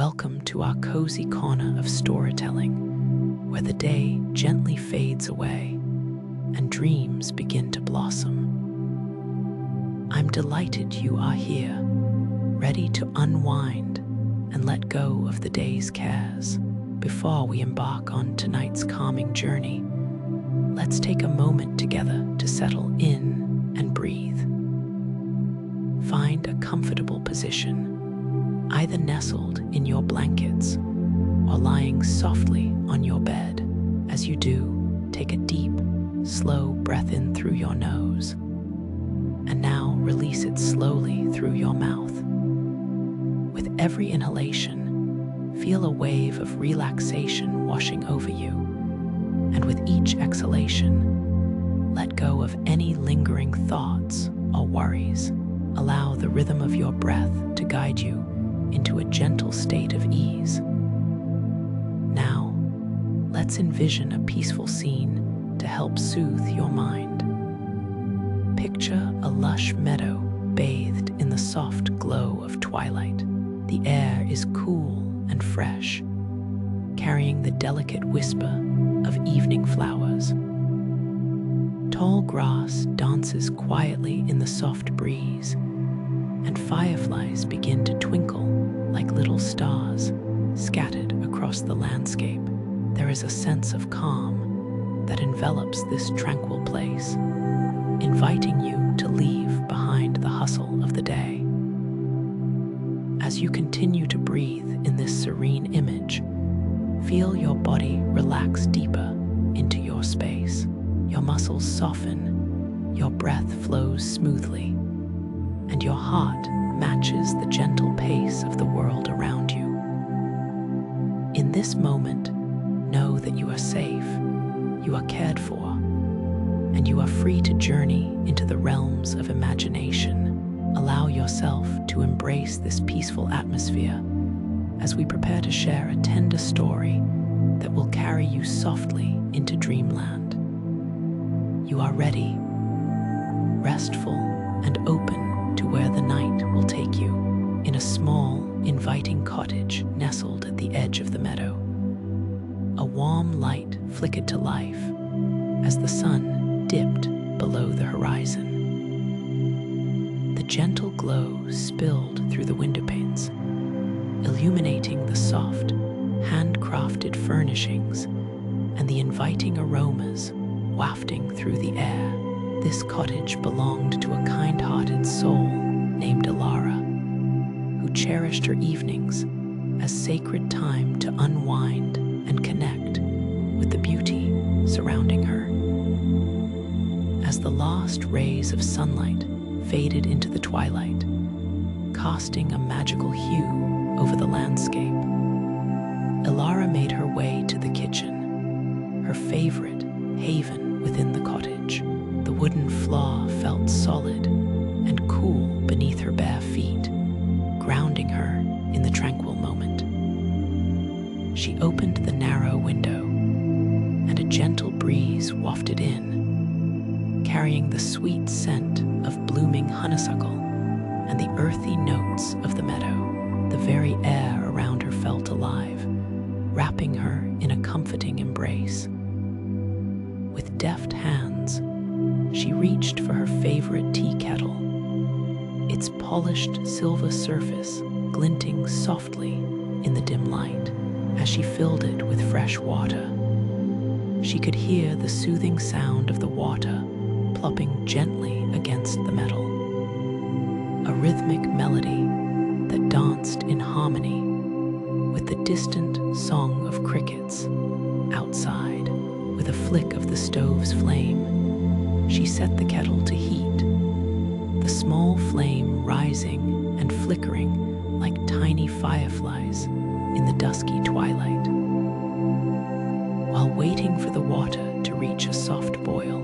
Welcome to our cozy corner of storytelling, where the day gently fades away and dreams begin to blossom. I'm delighted you are here, ready to unwind and let go of the day's cares. Before we embark on tonight's calming journey, let's take a moment together to settle in and breathe. Find a comfortable position, either nestled in your blankets or lying softly on your bed. As you do, take a deep, slow breath in through your nose, and now release it slowly through your mouth. With every inhalation, feel a wave of relaxation washing over you, and with each exhalation, let go of any lingering thoughts or worries. Allow the rhythm of your breath to guide you into a gentle state of ease. Now, let's envision a peaceful scene to help soothe your mind. Picture a lush meadow bathed in the soft glow of twilight. The air is cool and fresh, carrying the delicate whisper of evening flowers. Tall grass dances quietly in the soft breeze, and fireflies begin to twinkle like little stars scattered across the landscape. There is a sense of calm that envelops this tranquil place, inviting you to leave behind the hustle of the day. As you continue to breathe in this serene image, feel your body relax deeper into your space. Your muscles soften, your breath flows smoothly, and your heart matches the gentle pace of the world around you. In this moment, know that you are safe, you are cared for, and you are free to journey into the realms of imagination. Allow yourself to embrace this peaceful atmosphere as we prepare to share a tender story that will carry you softly into dreamland. You are ready, restful, and open to where the night will take you. In a small, inviting cottage nestled at the edge of the meadow, a warm light flickered to life as the sun dipped below the horizon. The gentle glow spilled through the window panes, illuminating the soft, handcrafted furnishings and the inviting aromas wafting through the air. This cottage belonged to a kind-hearted soul named Elara, who cherished her evenings as sacred time to unwind and connect with the beauty surrounding her. As the last rays of sunlight faded into the twilight, casting a magical hue over the landscape, Elara made her way to the kitchen, her favorite haven within the cottage. The wooden floor felt solid and cool beneath her bare feet, grounding her in the tranquil moment. She opened the narrow window, and a gentle breeze wafted in, carrying the sweet scent of blooming honeysuckle and the earthy notes of the meadow. The very air around her felt alive, wrapping her in a comforting embrace. With deft hands, she reached for her favorite tea kettle, its polished silver surface glinting softly in the dim light. As she filled it with fresh water, she could hear the soothing sound of the water plopping gently against the metal, a rhythmic melody that danced in harmony with the distant song of crickets outside. With a flick of the stove's flame, she set the kettle to heat, the small flame rising and flickering like tiny fireflies in the dusky twilight. While waiting for the water to reach a soft boil,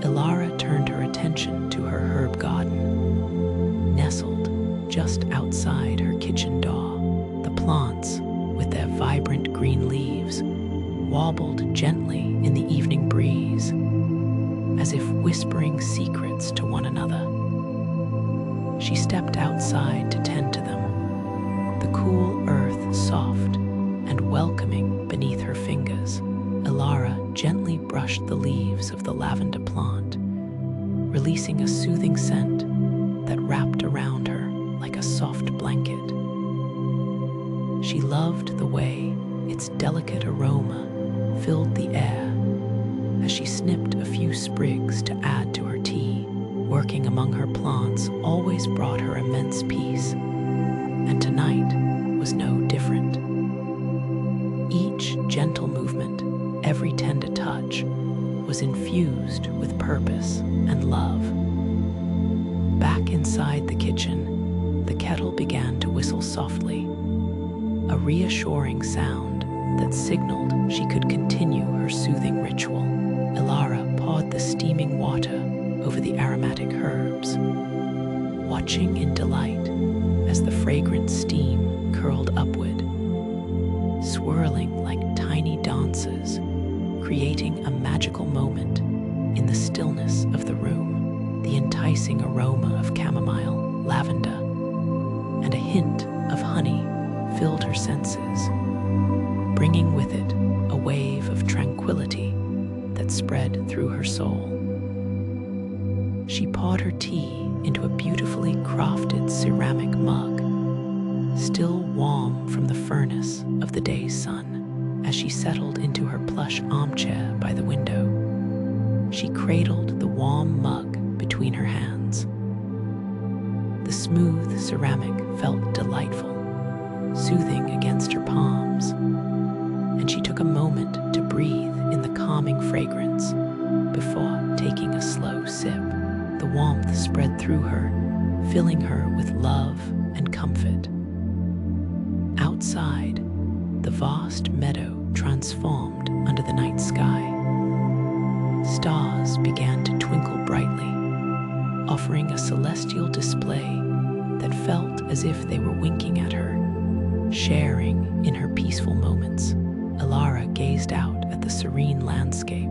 Elara turned her attention to her herb garden, nestled just outside her kitchen door. The plants, with their vibrant green leaves, wobbled gently in the evening breeze, as if whispering secrets to one another. She stepped outside to tend to them, the cool earth and welcoming beneath her fingers. Elara gently brushed the leaves of the lavender plant, releasing a soothing scent that wrapped around her like a soft blanket. She loved the way its delicate aroma filled the air as she snipped a few sprigs to add to her tea. Working among her plants always brought her immense peace, and tonight was no different. Each gentle movement, every tender touch, was infused with purpose and love. Back inside the kitchen, the kettle began to whistle softly, a reassuring sound that signaled she could continue her soothing ritual. Elara poured the steaming water over the aromatic herbs, watching in delight as the fragrant steam curled upward, swirling like tiny dancers, creating a magical moment in the stillness of the room. The enticing aroma of chamomile, lavender, and a hint of honey filled her senses, bringing with it a wave of tranquility that spread through her soul. She poured her tea into a beautifully crafted ceramic mug, still warm from the furnace of the day's sun. As she settled into her plush armchair by the window, she cradled the warm mug between her hands. The smooth ceramic felt delightful, soothing against her palms, and she took a moment to breathe in the calming fragrance before taking a slow sip. The warmth spread through her, filling her with love and comfort. Outside, the vast meadow transformed under the night sky. Stars began to twinkle brightly, offering a celestial display that felt as if they were winking at her, sharing in her peaceful moments. Elara gazed out at the serene landscape,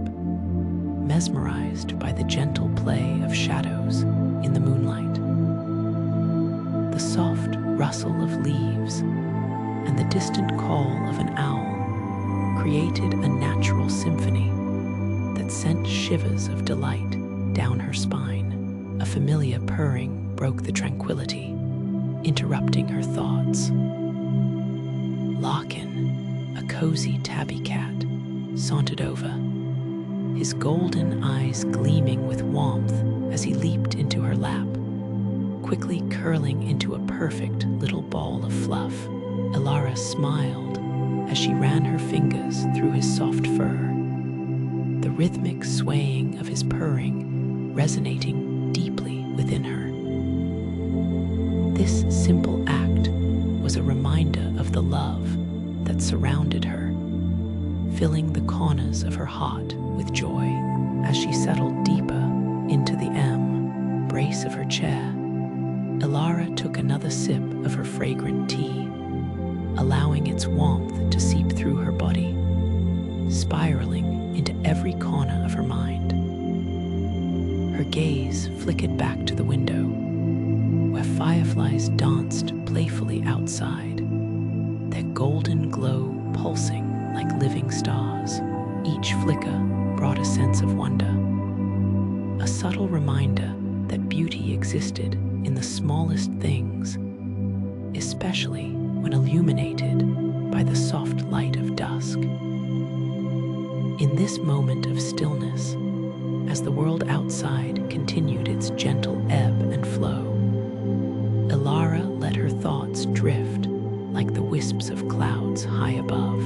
mesmerized by the gentle play of shadows in the moonlight. The soft rustle of leaves and the distant call of an owl created a natural symphony that sent shivers of delight down her spine. A familiar purring broke the tranquility, interrupting her thoughts. Larkin, a cozy tabby cat, sauntered over, his golden eyes gleaming with warmth as he leaped into her lap, quickly curling into a perfect little ball of fluff. Elara smiled as she ran her fingers through his soft fur, the rhythmic swaying of his purring resonating deeply within her. This simple act was a reminder of the love that surrounded her, filling the corners of her heart with joy. As she settled deeper into the embrace of her chair, Elara took another sip of her fragrant tea, allowing its warmth to seep through her body, spiraling into every corner of her mind. Her gaze flickered back to the window, where fireflies danced playfully outside, their golden glow pulsing like living stars. Each flicker brought a sense of wonder, a subtle reminder that beauty existed in the smallest things, especially when illuminated by the soft light of dusk. In this moment of stillness, as the world outside continued its gentle ebb and flow, Elara let her thoughts drift like the wisps of clouds high above.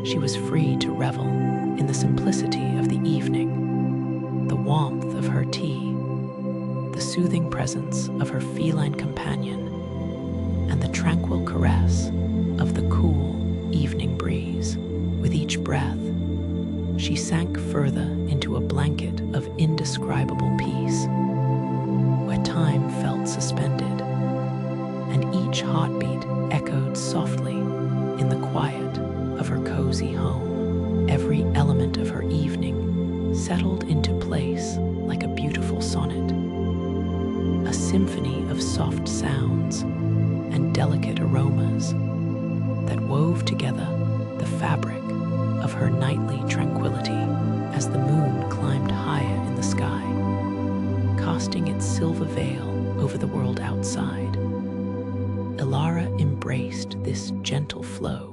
She was free to revel in the simplicity of the evening, the warmth of her tea, the soothing presence of her feline companion, and the tranquil caress of the cool evening breeze. With each breath, she sank further into a blanket of indescribable peace, where time felt suspended, and each heartbeat echoed softly in the quiet of her cozy home. Every element of her evening settled into place like a beautiful sonnet, a symphony of soft sounds and delicate aromas that wove together the fabric of her nightly tranquility as the moon climbed higher in the sky, casting its silver veil over the world outside. Ilara embraced this gentle flow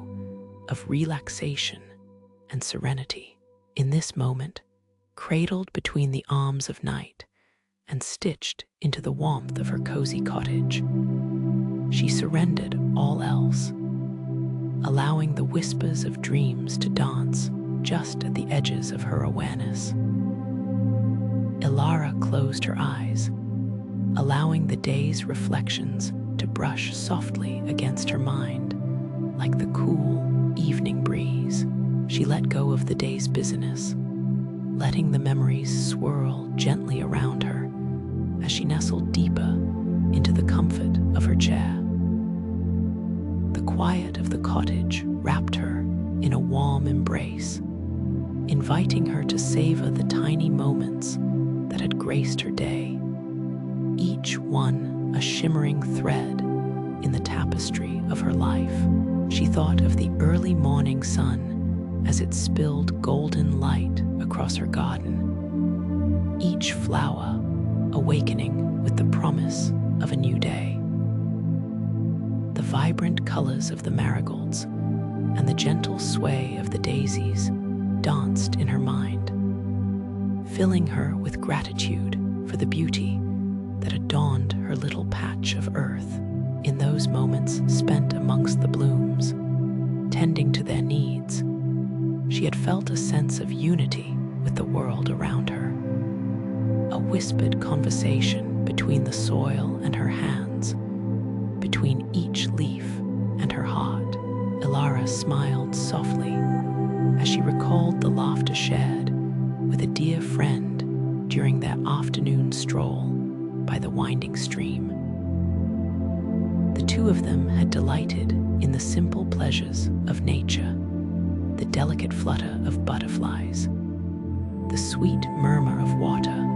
of relaxation and serenity. In this moment, cradled between the arms of night and stitched into the warmth of her cozy cottage, she surrendered all else, allowing the whispers of dreams to dance just at the edges of her awareness. Ilara closed her eyes, allowing the day's reflections to brush softly against her mind like the cool evening breeze. She let go of the day's busyness, letting the memories swirl gently around her as she nestled deeper into the comfort of her chair. The quiet of the cottage wrapped her in a warm embrace, inviting her to savor the tiny moments that had graced her day, each one a shimmering thread in the tapestry of her life. She thought of the early morning sun as it spilled golden light across her garden, each flower awakening with the promise of a new day. The vibrant colors of the marigolds and the gentle sway of the daisies danced in her mind, filling her with gratitude for the beauty that adorned her little patch of earth. In those moments spent amongst the blooms, tending to their needs, she had felt a sense of unity with the world around her. A whispered conversation between the soil and her hands, between each leaf and her heart. Ilara smiled softly as she recalled the laughter shared with a dear friend during their afternoon stroll by the winding stream. The two of them had delighted in the simple pleasures of nature, the delicate flutter of butterflies, the sweet murmur of water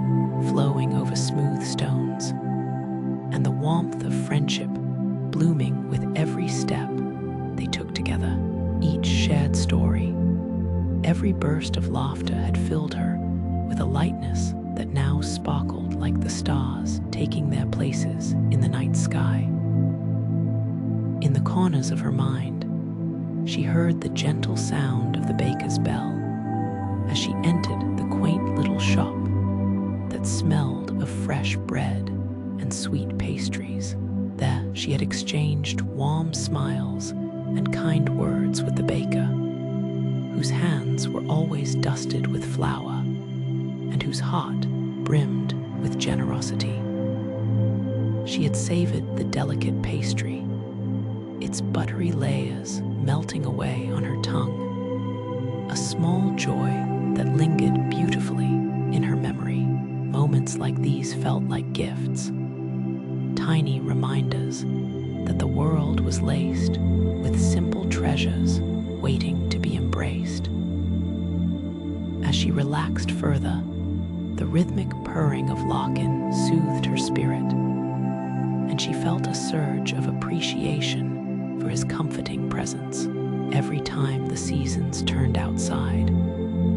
flowing over smooth stones, and the warmth of friendship blooming with every step they took together. Each shared story, every burst of laughter had filled her with a lightness that now sparkled like the stars taking their places in the night sky. In the corners of her mind, she heard the gentle sound of the baker's bell as she entered the quaint little shop that smelled of fresh bread and sweet pastries. There she had exchanged warm smiles and kind words with the baker, whose hands were always dusted with flour and whose heart brimmed with generosity. She had savored the delicate pastry, its buttery layers melting away on her tongue, a small joy that lingered beautifully in her memory. Moments like these felt like gifts, tiny reminders that the world was laced with simple treasures waiting to be embraced. As she relaxed further, the rhythmic purring of Larkin soothed her spirit, and she felt a surge of appreciation for his comforting presence. Every time the seasons turned outside,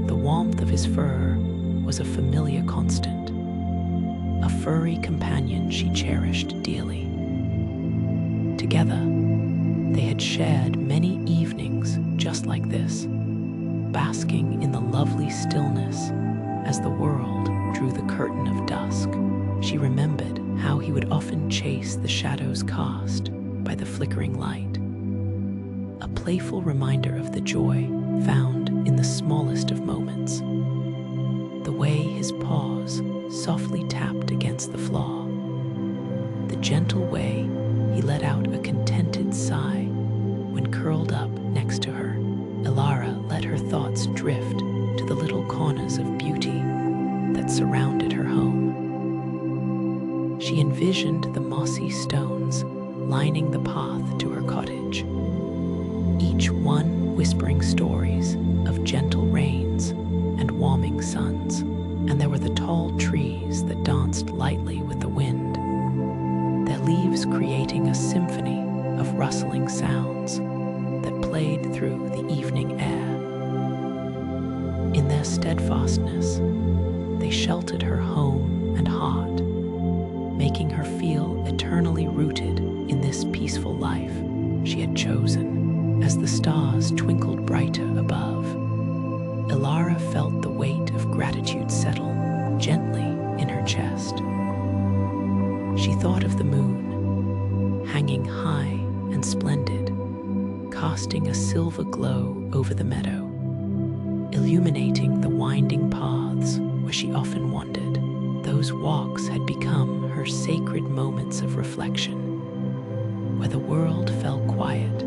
the warmth of his fur was a familiar constant, a furry companion she cherished dearly. Together, they had shared many evenings just like this, basking in the lovely stillness as the world drew the curtain of dusk. She remembered how he would often chase the shadows cast by the flickering light, a playful reminder of the joy found in the smallest of moments. The way his paws softly tapped against the floor, the gentle way he let out a contented sigh when curled up next to her. Ilara let her thoughts drift to the little corners of beauty that surrounded her home. She envisioned the mossy stones lining the path to her cottage, each one whispering stories of gentle rains and warming suns. And there were the tall trees that danced lightly with the wind, their leaves creating a symphony of rustling sounds. that played through the evening air. In their steadfastness, they sheltered her home and heart, making her feel eternally rooted in this peaceful life she had chosen. As the stars twinkled brighter above, Ilara felt the weight of gratitude settle gently in her chest. She thought of the moon, hanging high and splendid, casting a silver glow over the meadow, illuminating the winding paths where she often wandered. Those walks had become her sacred moments of reflection, where the world fell quiet,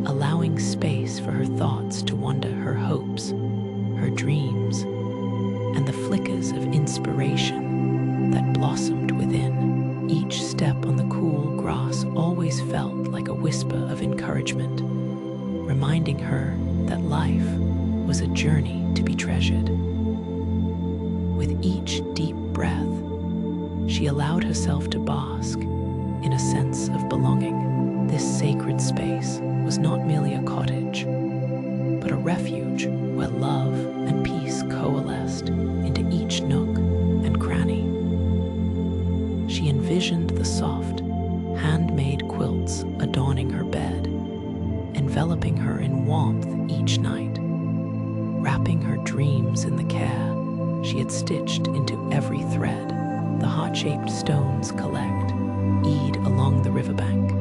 allowing space for her thoughts to wander, her hopes, her dreams, and the flickers of inspiration that blossomed within. Each step on the cool grass always felt like a whisper of encouragement, reminding her that life was a journey to be treasured. With each deep breath, she allowed herself to bask in a sense of belonging. This sacred space was not merely a cottage, but a refuge where love and peace coalesced into each nook and cranny. She envisioned the soft, handmade quilts adorning her bed, enveloping her in warmth each night, wrapping her dreams in the care she had stitched into every thread. The heart-shaped stones collect, eyed along the riverbank,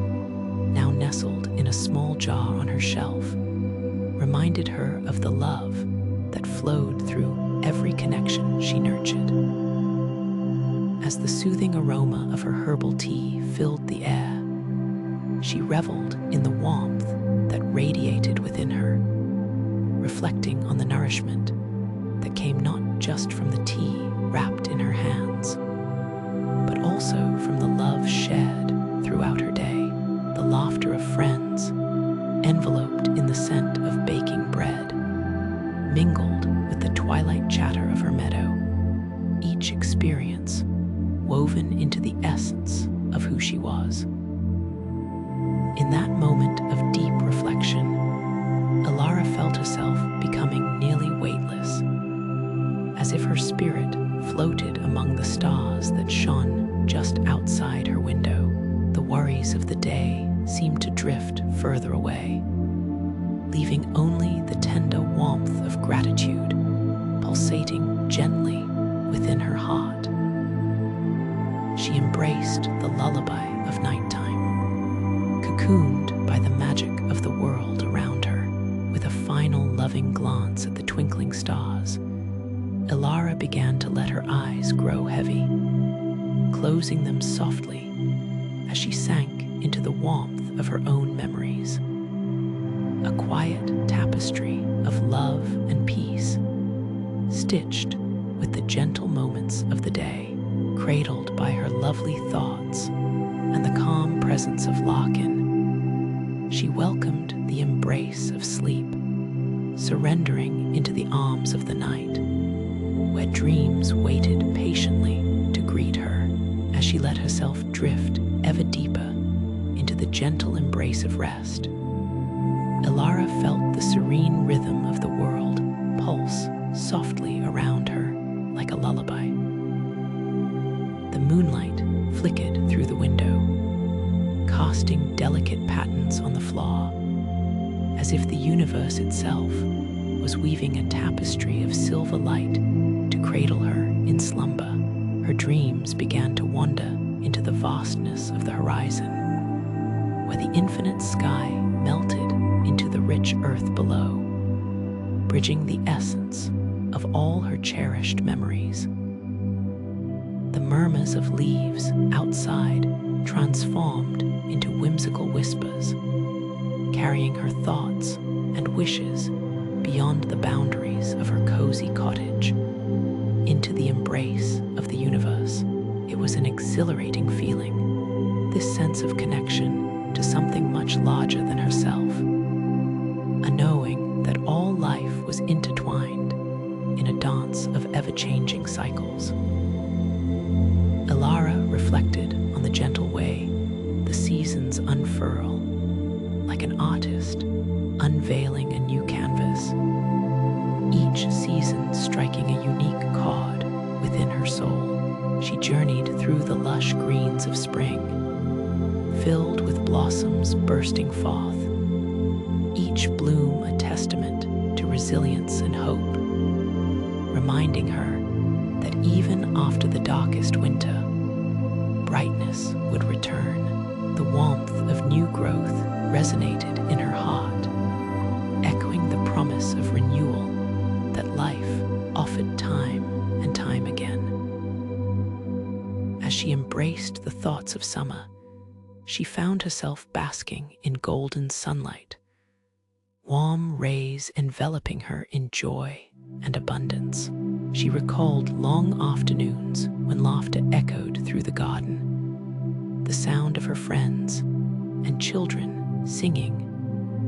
now nestled in a small jar on her shelf, reminded her of the love that flowed through every connection she nurtured. As the soothing aroma of her herbal tea filled the air, she reveled in the warmth that radiated within her, reflecting on the nourishment that came not just from the tea wrapped in her hands, but also from the love shared throughout her day, the laughter of friends, enveloped in the scent of baking bread, mingled with the twilight chatter of her meadow, each experience woven into the essence of who she was. In that moment of deep reflection, Ilara felt herself becoming nearly weightless, as if her spirit floated among the stars that shone just outside her window. The worries of the day seemed to drift further away, leaving only the tender warmth of gratitude pulsating gently within her heart. She embraced the lullaby of nighttime, cocooned by the magic of the world around her. With a final loving glance at the twinkling stars, Ilara began to let her eyes grow heavy, closing them softly as she sank into the warmth of her own memories. A quiet tapestry of love and peace, stitched with the gentle moments of the day, cradled by her lovely thoughts and the calm presence of Larkin. She welcomed the embrace of sleep, surrendering into the arms of the night, where dreams waited patiently to greet her. As she let herself drift ever deeper into the gentle embrace of rest, Ilara felt the serene rhythm of the world pulse softly around her like a lullaby. The moonlight flickered through the window, casting delicate patterns on the floor, as if the universe itself was weaving a tapestry of silver light to cradle her in slumber. Her dreams began to wander into the vastness of the horizon, where the infinite sky melted into the rich earth below, bridging the essence of all her cherished memories. The murmurs of leaves outside transformed into whimsical whispers, carrying her thoughts and wishes beyond the boundaries of her cozy cottage into the embrace of the universe. It was an exhilarating feeling, this sense of connection to something much larger than herself, a knowing that all life was intertwined in a dance of ever-changing cycles. Ilara reflected on the gentle way the seasons unfurl, like an artist unveiling a new canvas, each season striking a unique chord within her soul. She journeyed through the lush greens of spring, filled with blossoms bursting forth, each bloom a testament to resilience and hope, reminding her that even after the darkest winter, brightness would return. The warmth of new growth resonated in her heart, echoing the promise of renewal that life offered time and time again. As she embraced the thoughts of summer, she found herself basking in golden sunlight, warm rays enveloping her in joy and abundance. She recalled long afternoons when laughter echoed through the garden, the sound of her friends and children singing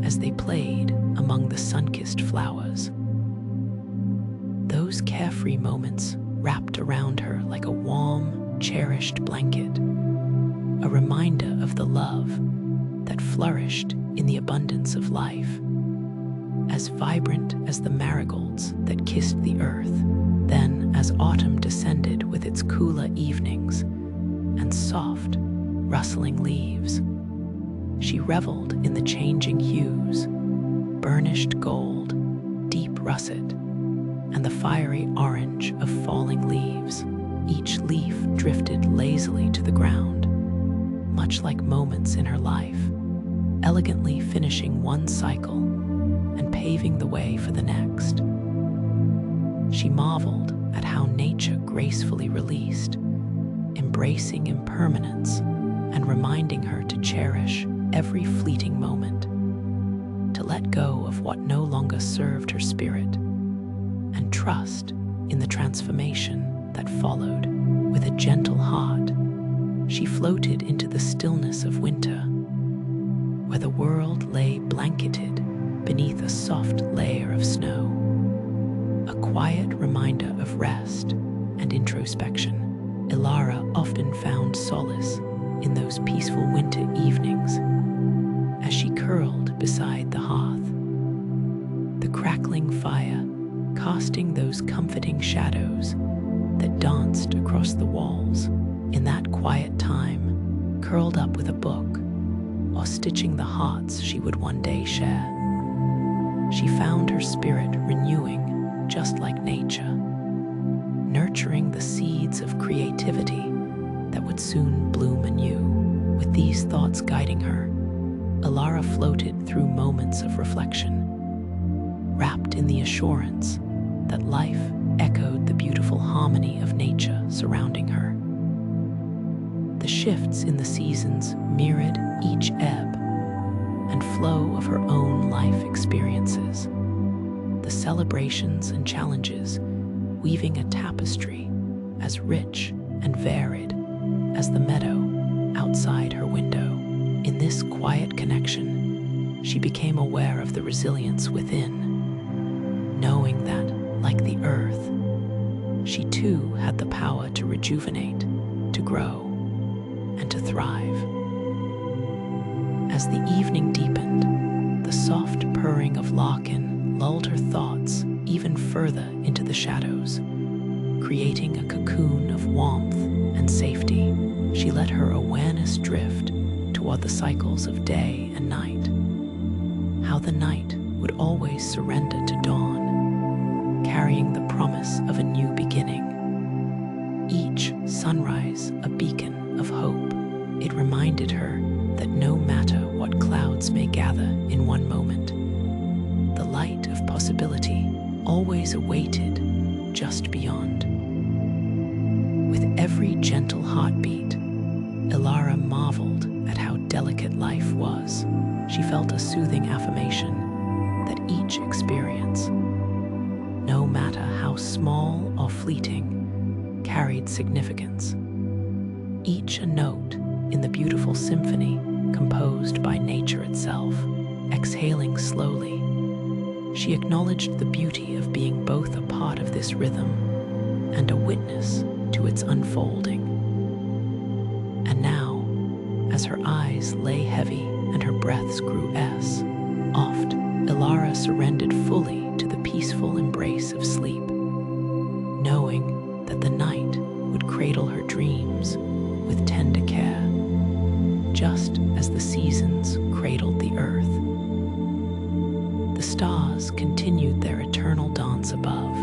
as they played among the sun-kissed flowers. Those carefree moments wrapped around her like a warm, cherished blanket, a reminder of the love that flourished in the abundance of life, as vibrant as the marigolds that kissed the earth. Then, as autumn descended with its cooler evenings and soft, rustling leaves, she reveled in the changing hues, burnished gold, deep russet, and the fiery orange of falling leaves. Each leaf drifted lazily to the ground, much like moments in her life, elegantly finishing one cycle and paving the way for the next. She marveled at how nature gracefully released, embracing impermanence and reminding her to cherish every fleeting moment, to let go of what no longer served her spirit, and trust in the transformation that followed. With a gentle heart, she floated into the stillness of winter, where the world lay blanketed beneath a soft layer of snow, a quiet reminder of rest and introspection. Ilara often found solace in those peaceful winter evenings as she curled beside the hearth, the crackling fire casting those comforting shadows that danced across the walls. In that quiet time, curled up with a book or stitching the hearts she would one day share, she found her spirit renewing just like nature, nurturing the seeds of creativity that would soon bloom anew. With these thoughts guiding her, Ilara floated through moments of reflection, wrapped in the assurance that life echoed the beautiful harmony of nature surrounding her. The shifts in the seasons mirrored each ebb and flow of her own life experiences, the celebrations and challenges weaving a tapestry as rich and varied as the meadow outside her window. In this quiet connection, she became aware of the resilience within, knowing that, like the earth, she too had the power to rejuvenate, to grow, and to thrive. As the evening deepened, the soft purring of larkin lulled her thoughts even further into the shadows, creating a cocoon of warmth and safety. She let her awareness drift toward the cycles of day and night, how the night would always surrender to dawn, carrying the promise of a new beginning. Each sunrise a beacon of hope, it reminded her that no matter what clouds may gather in one moment, the light of possibility always awaited just beyond. With every gentle heartbeat, Ilara marveled at how delicate life was. She felt a soothing affirmation that each experience, no matter how small or fleeting, carried significance. Each a note in the beautiful symphony composed by nature itself. Exhaling slowly, she acknowledged the beauty of being both a part of this rhythm and a witness to its unfolding. And now, as her eyes lay heavy and her breaths grew oft, Alara surrendered fully to the peaceful embrace of sleep, knowing that the night would cradle her dreams with tender care, just as the seasons cradled the earth. The stars continued their eternal dance above,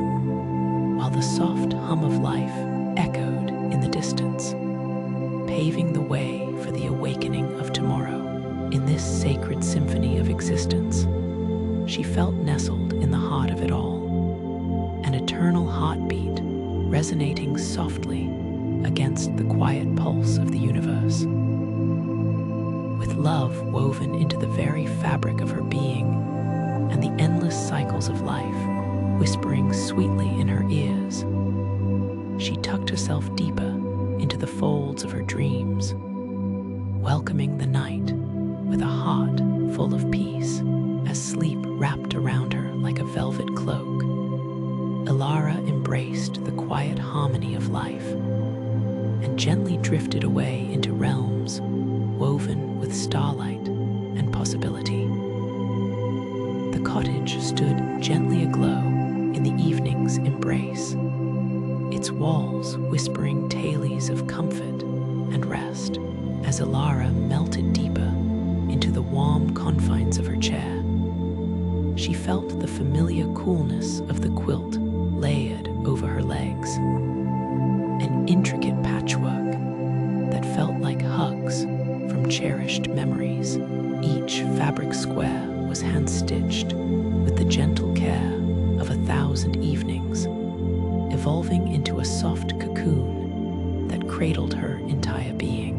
while the soft hum of life echoed in the distance, paving the way for the awakening of tomorrow. In this sacred symphony of existence, she felt nestled in the heart of it all, an eternal heartbeat resonating softly against the quiet pulse of the universe. With love woven into the very fabric of her being, and the endless cycles of life whispering sweetly in her ears, she tucked herself deeper into the folds of her dreams, welcoming the night with a heart full of peace as sleep wrapped around her like a velvet cloak. Alara embraced the quiet harmony of life and gently drifted away into realms woven with starlight and possibility. The cottage stood gently aglow in the evening's embrace, its walls whispering tales of comfort and rest as Alara melted deeper into the warm confines of her chair. She felt the familiar coolness of the quilt layered over her legs, an intricate patchwork that felt like hugs from cherished memories. Each fabric square was hand-stitched with the gentle care of 1,000 evenings, evolving into a soft cocoon that cradled her entire being.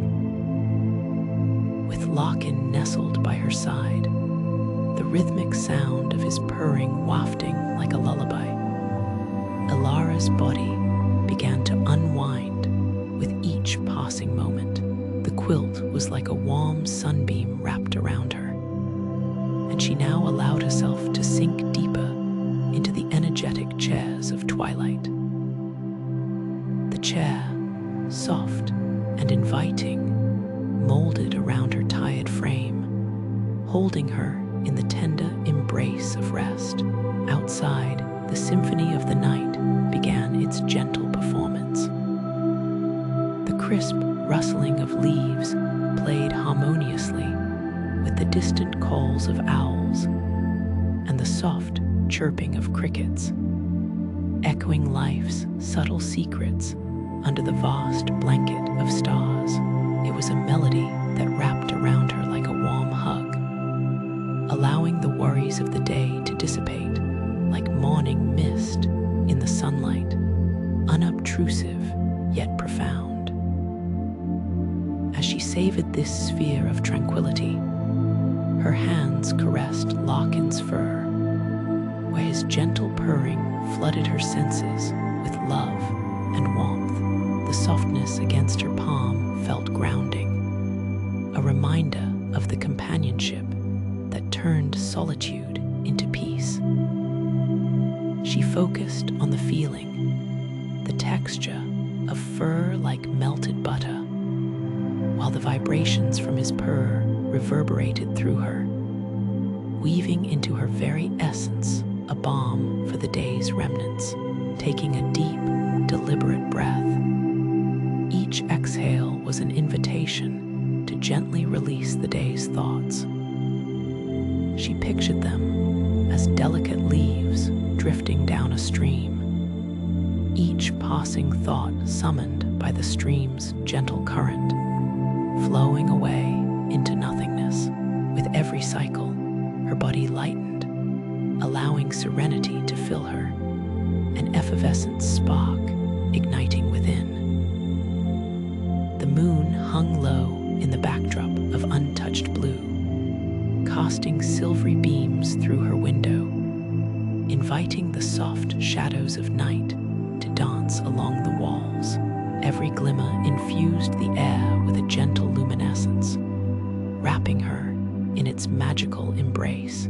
With Larkin nestled by her side, the rhythmic sound of his purring wafting like a lullaby, Alara's body began to unwind with each passing moment. The quilt was like a warm sunbeam wrapped around her, and she now allowed herself to sink deeper into the energetic chairs of twilight. The chair, soft and inviting, molded around her tired frame, holding her in the tender embrace of rest. Outside, the symphony of the night began its gentle performance. The crisp rustling of leaves played harmoniously with the distant calls of owls and the soft chirping of crickets, echoing life's subtle secrets under the vast blanket of stars. It was a melody that wrapped around her like a warm hug, allowing the worries of the day to dissipate like morning mist in the sunlight, unobtrusive yet profound. As she savored this sphere of tranquility, her hands caressed Larkin's fur, where his gentle purring flooded her senses with love and warmth. The softness against her palm felt grounding, a reminder of the companionship that turned solitude into peace. She focused on the feeling, the texture of fur like melted butter, while the vibrations from his purr reverberated through her, weaving into her very essence a balm for the day's remnants. Taking a deep, deliberate breath, each exhale was an invitation to gently release the day's thoughts. She pictured them as delicate leaves drifting down a stream, each passing thought summoned by the stream's gentle current, flowing away into nothingness. With every cycle, her body lightened, allowing serenity to fill her, an effervescent spark igniting within. The moon hung low in the backdrop of untouched blue, casting silvery beams through her window, inviting the soft shadows of night to dance along the walls. Every glimmer infused the air with a gentle luminescence, wrapping her in its magical embrace.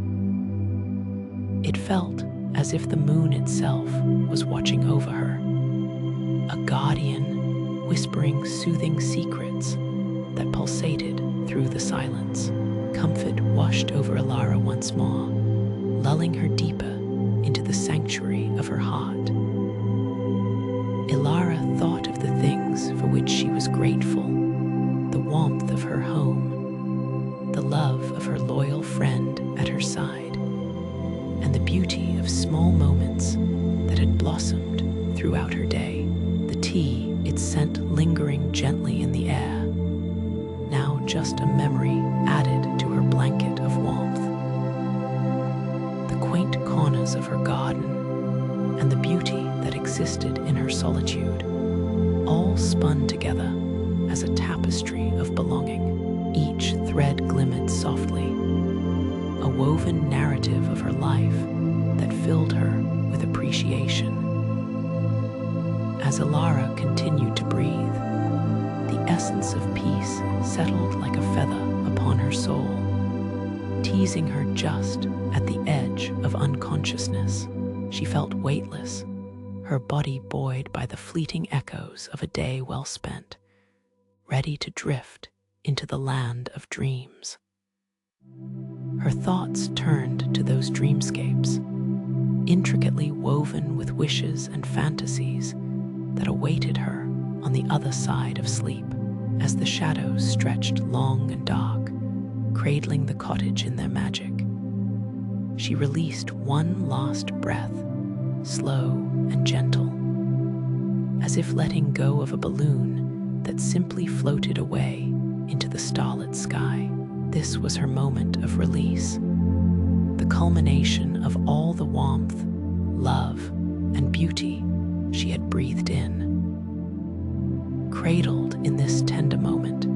It felt as if the moon itself was watching over her, a guardian whispering soothing secrets that pulsated through the silence. Comfort washed over Alara once more, lulling her deeper into the sanctuary of her heart. Ilara thought of the things for which she was grateful: the warmth of her home, the love of her loyal friend at her side, and the beauty of small moments that had blossomed throughout her day. The tea, its scent lingering gently in the air, now just a memory added to her blanket of warmth. The quaint corners of her garden and the beauty that existed in her solitude all spun together as a tapestry of belonging. Each thread glimmered softly, a woven narrative of her life that filled her with appreciation. As Ilara continued to breathe, the essence of peace settled like a feather upon her soul, teasing her just at the edge of unconsciousness. She felt weightless, her body buoyed by the fleeting echoes of a day well spent, ready to drift into the land of dreams. Her thoughts turned to those dreamscapes, intricately woven with wishes and fantasies that awaited her on the other side of sleep. As the shadows stretched long and dark, cradling the cottage in their magic, she released one last breath, slow and gentle, as if letting go of a balloon that simply floated away into the starlit sky. This was her moment of release, the culmination of all the warmth, love, and beauty she had breathed in. Cradled in this tender moment,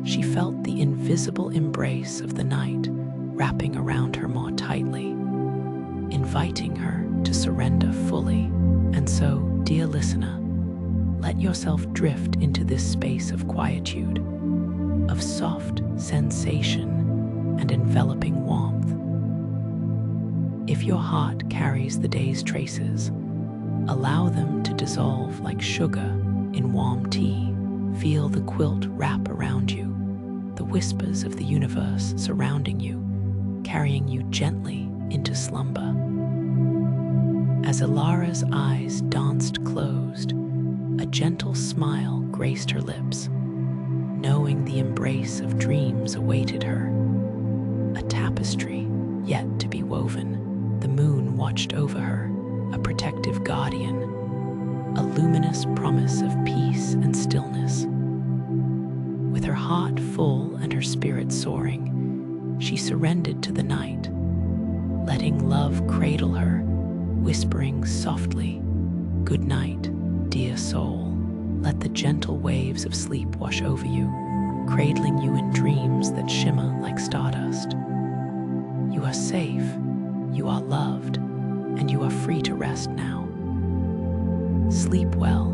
she felt the invisible embrace of the night wrapping around her more tightly, inviting her to surrender fully. And so, dear listener, let yourself drift into this space of quietude, of soft sensation and enveloping warmth. If your heart carries the day's traces, allow them to dissolve like sugar in warm tea. Feel the quilt wrap around you, the whispers of the universe surrounding you, carrying you gently into slumber. As Ilara's eyes danced closed, a gentle smile graced her lips, knowing the embrace of dreams awaited her. A tapestry yet to be woven, the moon watched over her, a protective guardian, a luminous promise of peace and stillness. With her heart full and her spirit soaring, she surrendered to the night, letting love cradle her, whispering softly, "Good night, dear soul." Let the gentle waves of sleep wash over you, cradling you in dreams that shimmer like stardust. You are safe, you are loved, and you are free to rest now. Sleep well,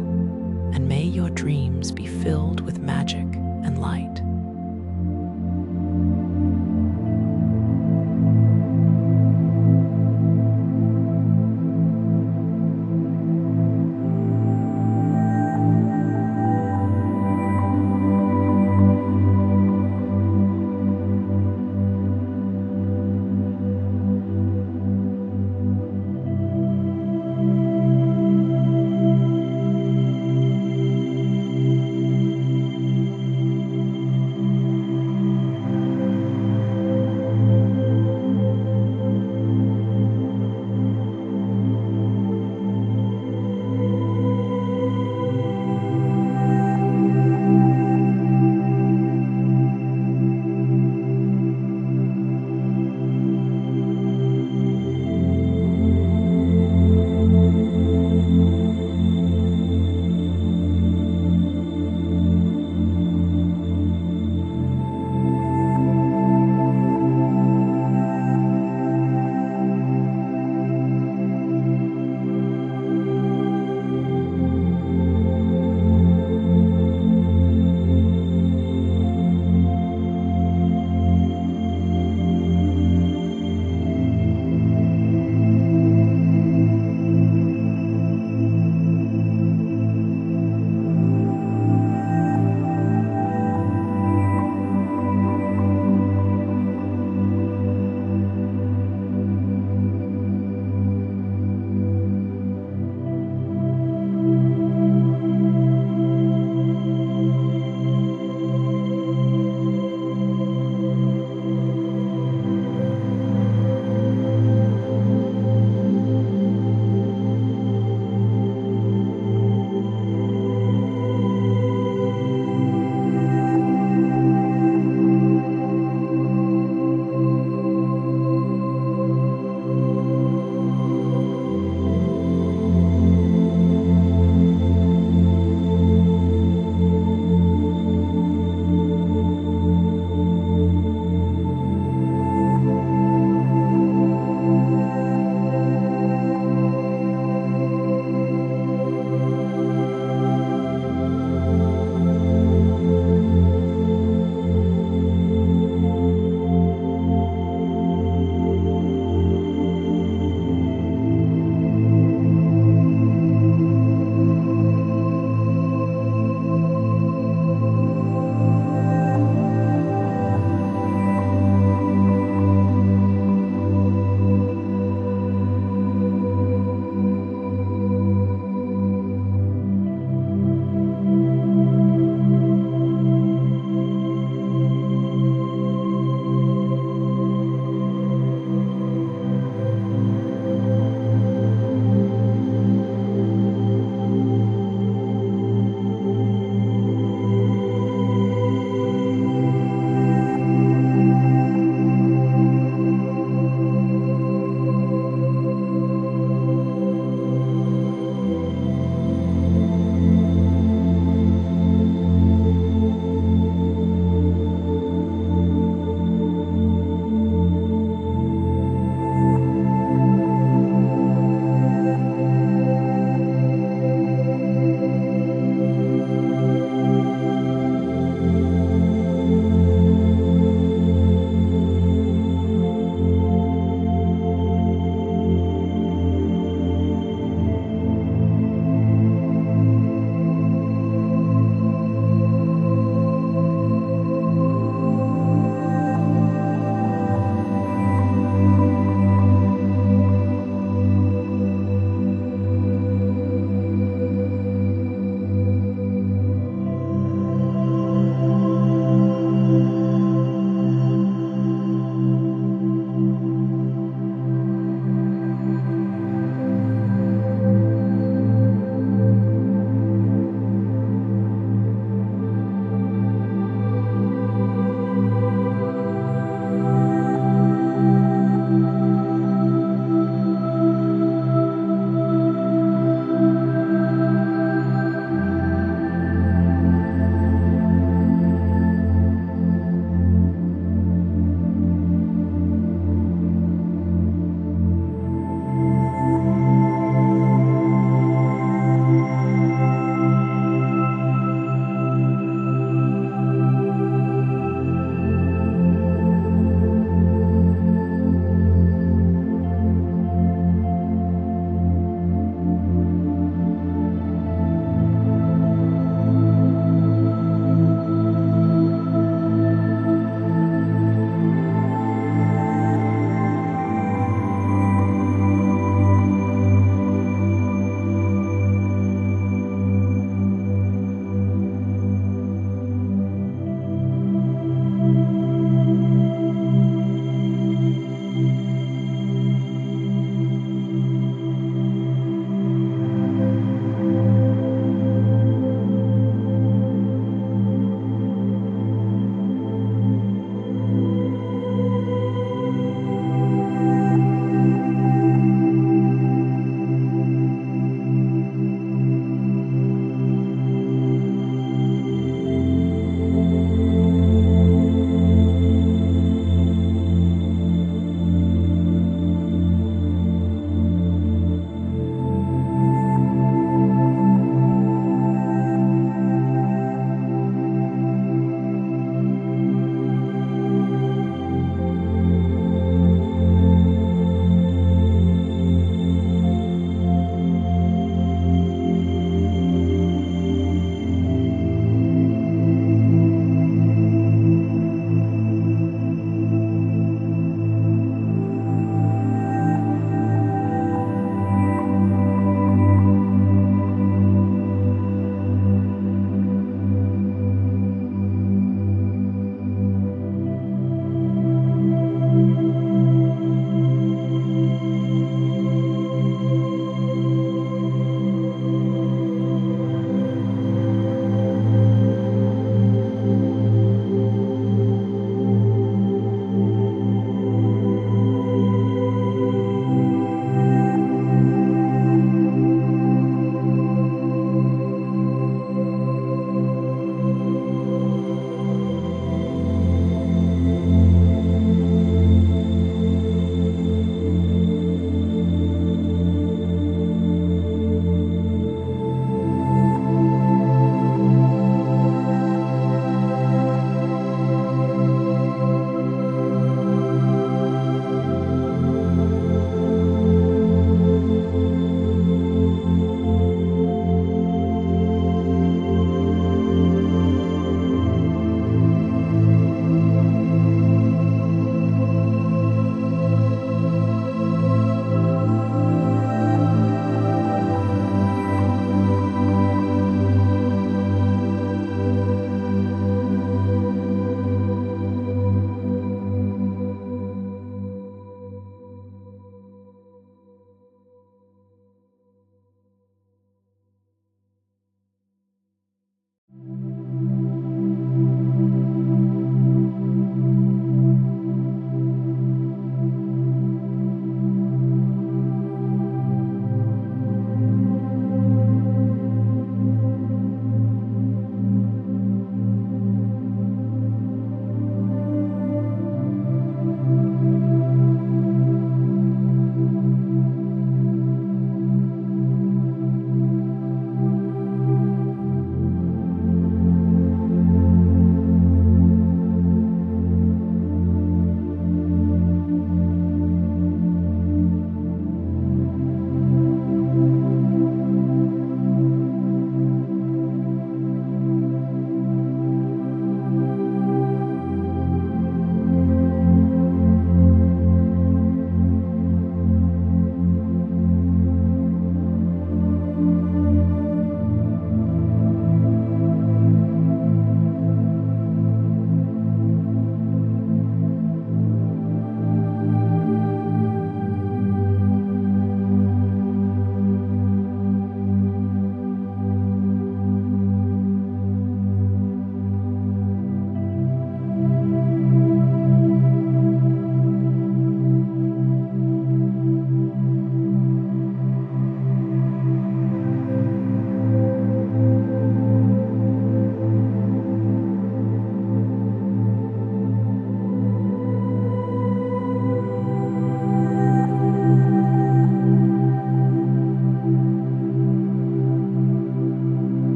and may your dreams be filled with magic and light.